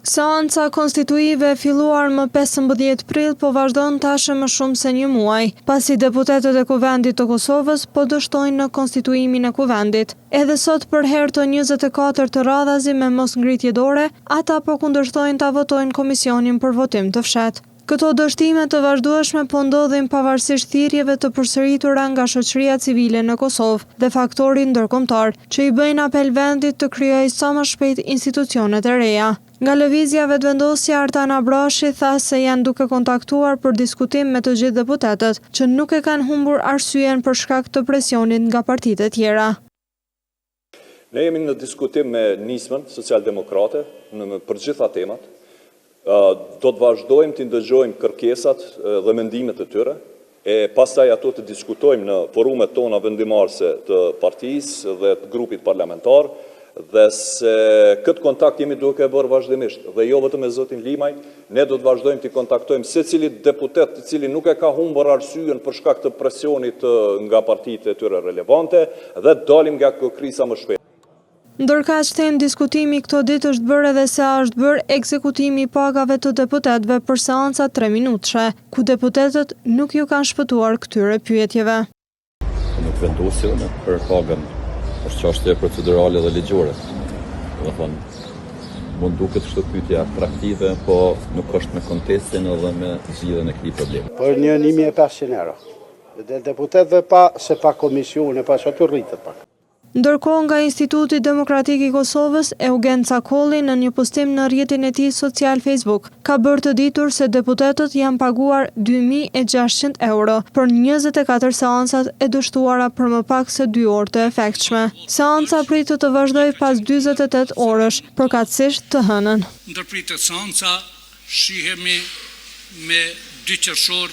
Seanca konstituive e filluar më 15 prill po vazhdon tashmë më shumë se një muaj, pasi deputetët e Kuvendit të Kosovës po dështojnë në konstituimin e Kuvendit. Edhe sot për herë të 24 të radhazi me mosngritje dore, ata po kundërshtojnë ta votojnë komisionin për votim të fshehtë. Këto dështime të vazhdueshme po ndodhin pavarësisht thirrjeve të përsëritura nga shoqëria civile në Kosovë dhe faktorit ndërkombëtar, që i bëjnë apel vendit të krijojë sa më shpejt institucionet e reja. Nga lëvizja vetëvendosja, Artan Abrashi tha se janë duke kontaktuar për diskutim me të gjithë deputetët, që nuk e kanë humbur arsyeën për shkak të presionit nga partitë e tjera. Ne jemi në diskutim me nismën socialdemokrate për gjitha temat. Do të vazhdojmë të ndëgjojmë kërkesat dhe mendimet e tyre, e pastaj ato të diskutojmë në forumet tona vendimarrëse të partisë dhe të grupit parlamentar, dhe se këtë kontakt jemi duke e bërë vazhdimisht, dhe jo vetëm me zotin Limaj, ne do të vazhdojmë të kontaktojmë secili deputet i cili nuk e ka humbur arsyeën për shkak të presionit nga partitë e tyre relevante, dhe dalim nga kjo kriza më shpejt. Ndërkaq them diskutimi këto ditë është bërë edhe se është bërë ekzekutimi i pagave të deputetëve për seanca 3 minutëshe, ku deputetët nuk ju kanë shpëtuar këtyre pyetjeve. Nuk vendosin për pagën, është çështje procedurale dhe ligjore. Do të thonë, mund duket kështu pyetja atraktive, po nuk është me kontestin edhe me zgjidhjen e këtij problemi. Për një 1500 euro. Dhe deputetëve pa komisione, pa çfarë rritet pak. Ndërkohë nga Instituti Demokratik i Kosovës, Eugen Cakolli në një postim në rrjetin e tij social Facebook, ka bërë të ditur se deputetët janë paguar 2600 euro për 24 seancat e dështuara për më pak se 2 orë të efektshme. Seanca pritet të vazhdojë pas 48 orësh, përkatësisht të hënën. Ndërpritet seanca, shihemi me 2 qershor